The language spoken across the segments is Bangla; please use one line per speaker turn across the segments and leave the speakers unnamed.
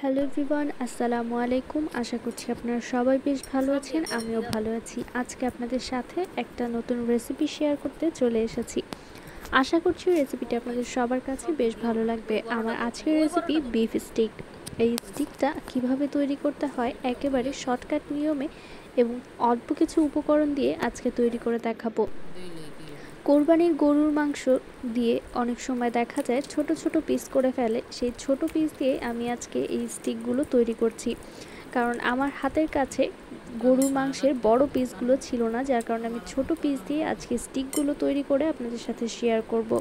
হ্যালো এভরিওয়ান, আসসালামু আলাইকুম। আশা করছি আপনারা সবাই বেশ ভালো আছেন, আমিও ভালো আছি। আজকে আপনাদের সাথে একটা নতুন রেসিপি শেয়ার করতে চলে এসেছি। আশা করছি রেসিপিটা আপনাদের সবার কাছে বেশ ভালো লাগবে। আমার আজকের রেসিপি বিফ স্টেক। এই স্টিকটা কিভাবে তৈরি করতে হয় একেবারে শর্টকাট নিয়মে এবং অল্প কিছু উপকরণ দিয়ে আজকে তৈরি করে দেখাবো। কোরবানির গরুর মাংস দিয়ে অনেক সময় দেখা যায় ছোট ছোট পিস করে ফেলে, সেই ছোট পিস দিয়ে আমি আজকে এই স্টিকগুলো তৈরি করছি। কারণ আমার হাতের কাছে গরুর মাংসের বড় পিসগুলো ছিল না, যার কারণে আমি ছোট পিস দিয়ে আজকে স্টিকগুলো তৈরি করে আপনাদের সাথে শেয়ার করব।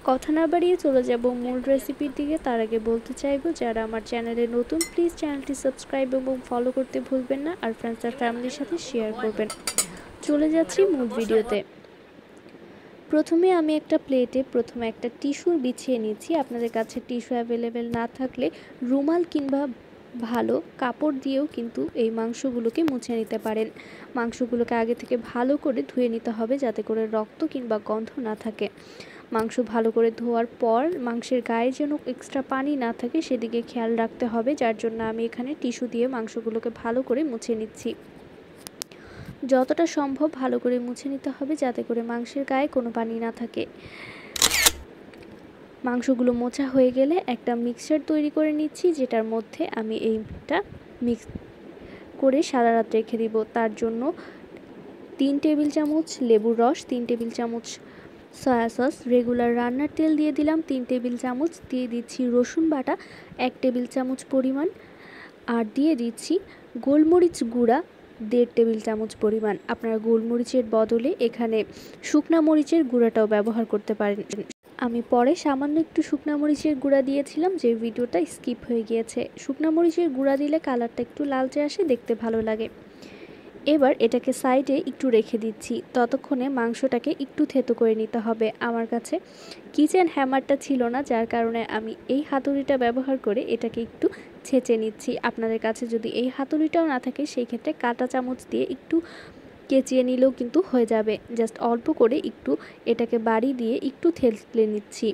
কথা না বাড়িয়ে চলে যাব মূল রেসিপির দিকে। তার আগে বলতে চাইবো, যারা আমার চ্যানেলে নতুন প্লিজ চ্যানেলটি সাবস্ক্রাইব এবং ফলো করতে ভুলবেন না, আর ফ্রেন্ডস আর ফ্যামিলির সাথে শেয়ার করবেন। চলে যাচ্ছি মূল ভিডিওতে। প্রথমে আমি একটা প্লেটে একটা টিস্যু বিছিয়ে নিচ্ছি। আপনাদের কাছে টিস্যু অ্যাভেলেবেল না থাকলে রুমাল কিংবা ভালো কাপড় দিয়েও কিন্তু এই মাংসগুলোকে মুছে নিতে পারেন। মাংসগুলোকে আগে থেকে ভালো করে ধুয়ে নিতে হবে, যাতে করে রক্ত কিংবা গন্ধ না থাকে। মাংস ভালো করে ধোয়ার পর মাংসের গায়ে যেন এক্সট্রা পানি না থাকে সেদিকে খেয়াল রাখতে হবে, যার জন্য আমি এখানে টিস্যু দিয়ে মাংসগুলোকে ভালো করে মুছে নিচ্ছি। যতটা সম্ভব ভালো করে মুছে নিতে হবে, যাতে করে মাংসের গায়ে কোনো পানি না থাকে। মাংসগুলো মোছা হয়ে গেলে একটা মিক্সচার তৈরি করে নিচ্ছি, যেটার মধ্যে আমি এইটা মিক্স করে সারা রাত রেখে দিব। তার জন্য 3 টেবিল চামচ লেবুর রস, 3 টেবিল চামচ সয়া সস, রেগুলার রান্নার তেল দিয়ে দিলাম 3 টেবিল চামচ, দিয়ে দিচ্ছি রসুন বাটা 1 টেবিল চামচ পরিমাণ, আর দিয়ে দিচ্ছি গোলমরিচ গুঁড়া 1.5 টেবিল চামচ পরিমাণ। আপনারা গোলমরিচের বদলে এখানে শুকনা মরিচের গুঁড়াটাও ব্যবহার করতে পারেন। আমি পরে সামান্য একটু শুকনা মরিচের গুঁড়া দিয়েছিলাম, যে ভিডিওটা স্কিপ হয়ে গিয়েছে। শুকনা মরিচের গুঁড়া দিলে কালারটা একটু লালচে আসে, দেখতে ভালো লাগে। এবার এটাকে সাইডে একটু রেখে দিচ্ছি, ততক্ষণে মাংসটাকে একটু থেতো করে নিতে হবে। আমার কাছে কিচেন হ্যামারটা ছিল না, যার কারণে আমি এই হাতুড়িটা ব্যবহার করে এটাকে একটু ছেঁচে নিচ্ছি। আপনাদের কাছে যদি এই হাতুড়িটাও না থাকে, সেই ক্ষেত্রে কাঁটা চামচ দিয়ে একটু কেচিয়ে নিলেও কিন্তু হয়ে যাবে। জাস্ট অল্প করে একটু এটাকে বাড়ি দিয়ে একটু থেতলে নিচ্ছি।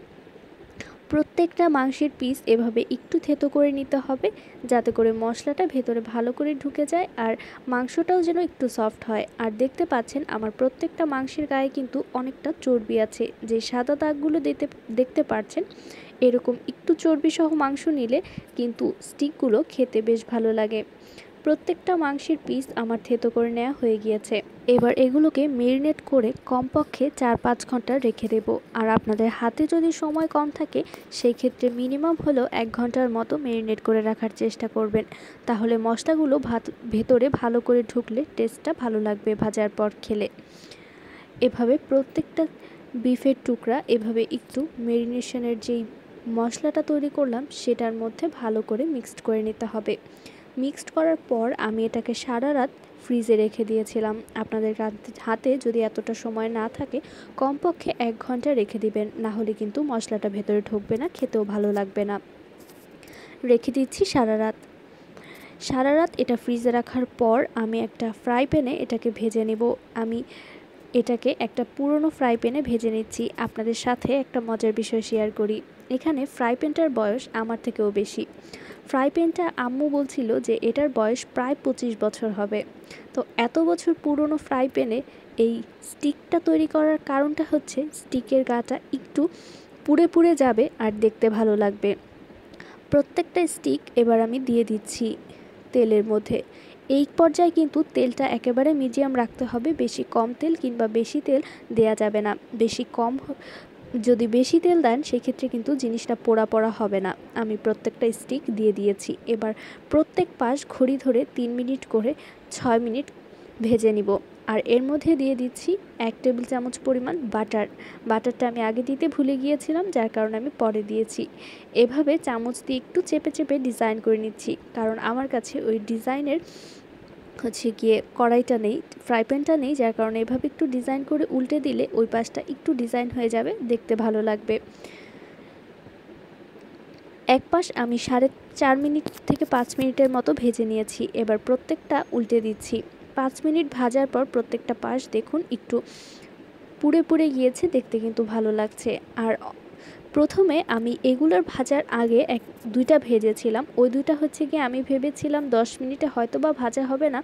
প্রত্যেকটা মাংসের পিস এভাবে একটু থেতো করে নিতে হবে, যাতে করে মশলাটা ভেতরে ভালো করে ঢুকে যায় আর মাংসটাও যেন একটু সফট হয়। আর দেখতে পাচ্ছেন আমার প্রত্যেকটা মাংসের গায়ে কিন্তু অনেকটা চর্বি আছে, যে সাদা দাগগুলো দেখতে পাচ্ছেন। এরকম একটু চর্বি সহ মাংস নিলে কিন্তু স্টিকগুলো খেতে বেশ ভালো লাগে। প্রত্যেকটা মাংসের পিস আমার থেতো করে নেওয়া হয়ে গিয়েছে। এবার এগুলোকে মেরিনেট করে কমপক্ষে 4-5 ঘন্টা রেখে দেব। আর আপনাদের হাতে যদি সময় কম থাকে, সেই ক্ষেত্রে মিনিমাম হলো 1 ঘন্টার মতো মেরিনেট করে রাখার চেষ্টা করবেন। তাহলে মশলাগুলো ভেতরে ভালো করে ঢুকলে টেস্টটা ভালো লাগবে ভাজার পর খেলে। এভাবে প্রত্যেকটা বিফের টুকরা এভাবে একটু মেরিনেশনের যেই মশলাটা তৈরি করলাম সেটার মধ্যে ভালো করে মিক্সড করে নিতে হবে। মিক্সড করার পর আমি এটাকে সারা রাত ফ্রিজে রেখে দিয়েছিলাম। আপনাদের হাতে যদি এতটা সময় না থাকে, কমপক্ষে 1 ঘন্টা রেখে দিবেন, না হলে কিন্তু মশলাটা ভেতরে ঢুকবে না, খেতেও ভালো লাগবে না। রেখে দিচ্ছি সারা রাত এটা ফ্রিজে রাখার পর আমি একটা ফ্রাই প্যানে এটাকে ভেজে নেব। আমি এটাকে একটা পুরনো ফ্রাই প্যানে ভেজে নিচ্ছি। আপনাদের সাথে একটা মজার বিষয় শেয়ার করি, এখানে ফ্রাই প্যানটার বয়স আমার থেকেও বেশি। ফ্রাই প্যানটা আম্মু বলছিল যে এটার বয়স প্রায় 25 বছর হবে। তো এত বছর পুরনো ফ্রাই প্যানে এই স্টিকটা তৈরি করার কারণটা হচ্ছে, স্টিকের গাটা একটু পুড়ে পুড়ে যাবে আর দেখতে ভালো লাগবে। প্রত্যেকটা স্টিক এবার আমি দিয়ে দিচ্ছি তেলের মধ্যে। এই পর্যায়ে কিন্তু তেলটা একেবারে মিডিয়াম রাখতে হবে, বেশি কম তেল কিংবা বেশি তেল দেয়া যাবে না। যদি বেশি তেল দেন, সেক্ষেত্রে কিন্তু জিনিসটা পোড়া পোড়া হবে না। আমি প্রত্যেকটা স্টিক দিয়ে দিয়েছি। এবার প্রত্যেক পাশ ঘড়ি ধরে 3 মিনিট করে 6 মিনিট ভেজে নিব। আর এর মধ্যে দিয়ে দিচ্ছি 1 টেবিল চামচ পরিমাণ বাটারটা আমি আগে দিতে ভুলে গিয়েছিলাম, যার কারণে আমি পরে দিয়েছি। এভাবে চামচ দিয়ে একটু চেপে চেপে ডিজাইন করে নিচ্ছি, কারণ আমার কাছে ওই ডিজাইনের কড়াইটা নেই, ফ্রাই প্যানটা নেই, যার কারণে এভাবে একটু ডিজাইন করে উল্টে দিলে ওই পাশটা একটু ডিজাইন হয়ে যাবে, দেখতে ভালো লাগবে। এক পাশ আমি 4.5 মিনিট থেকে 5 মিনিটের মতো ভেজে নিয়েছি। এবার প্রত্যেকটা উল্টে দিচ্ছি। 5 মিনিট ভাজার পর প্রত্যেকটা পাশ দেখুন একটু পুড়ে পুড়ে গিয়েছে, দেখতে কিন্তু ভালো লাগছে। আর প্রথমে আমি এগুলোর ভাজার আগে দুইটা ভেজেছিলাম। ওই দুইটা হচ্ছে গিয়ে আমি ভেবেছিলাম 10 মিনিটে হয়তো বা ভাজা হবে না,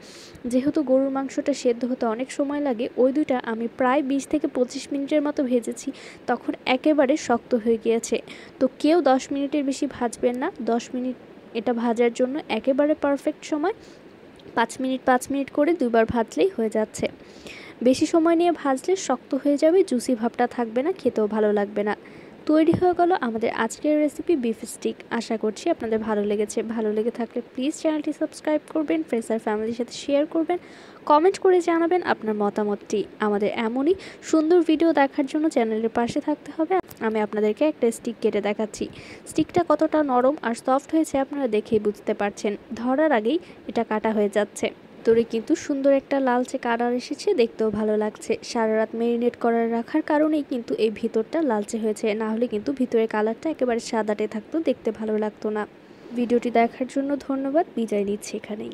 যেহেতু গরুর মাংসটা সেদ্ধ হতে অনেক সময় লাগে। ওই দুইটা আমি প্রায় 20 থেকে 25 মিনিটের মতো ভেজেছি, তখন একেবারে শক্ত হয়ে গিয়েছে। তো কেউ 10 মিনিটের বেশি ভাজবেন না, 10 মিনিট এটা ভাজার জন্য একেবারে পারফেক্ট সময়। 5 মিনিট করে দুইবার ভাজলেই হয়ে যাচ্ছে। বেশি সময় নিয়ে ভাজলে শক্ত হয়ে যাবে, জুসি ভাবটা থাকবে না, খেতেও ভালো লাগবে না। তৈরি হয়ে গেল আমাদের আজকের রেসিপি বিফ স্টিক। আশা করছি আপনাদের ভালো লেগেছে। ভালো লেগে থাকলে প্লিজ চ্যানেলটি সাবস্ক্রাইব করবেন, ফ্রেন্ডস আর ফ্যামিলির সাথে শেয়ার করবেন, কমেন্ট করে জানাবেন আপনার মতামতটি। আমাদের এমনই সুন্দর ভিডিও দেখার জন্য চ্যানেলের পাশে থাকতে হবে। আমি আপনাদেরকে একটা স্টিক কেটে দেখাচ্ছি। স্টিকটা কতটা নরম আর সফট হয়েছে আপনারা দেখেই বুঝতে পারছেন। ধরার আগেই এটা কাটা হয়ে যাচ্ছে। ভিতরে কিন্তু সুন্দর একটা লালচে কালার এসেছে, দেখতেও ভালো লাগছে। সারা রাত মেরিনেট করার রাখার কারণেই কিন্তু এই ভিতরটা লালচে হয়েছে, না হলে কিন্তু ভিতরে কালারটা একেবারে সাদাটে থাকতো, দেখতে ভালো লাগতো না। ভিডিওটি দেখার জন্য ধন্যবাদ। বিদায় নিচ্ছি এখানেই।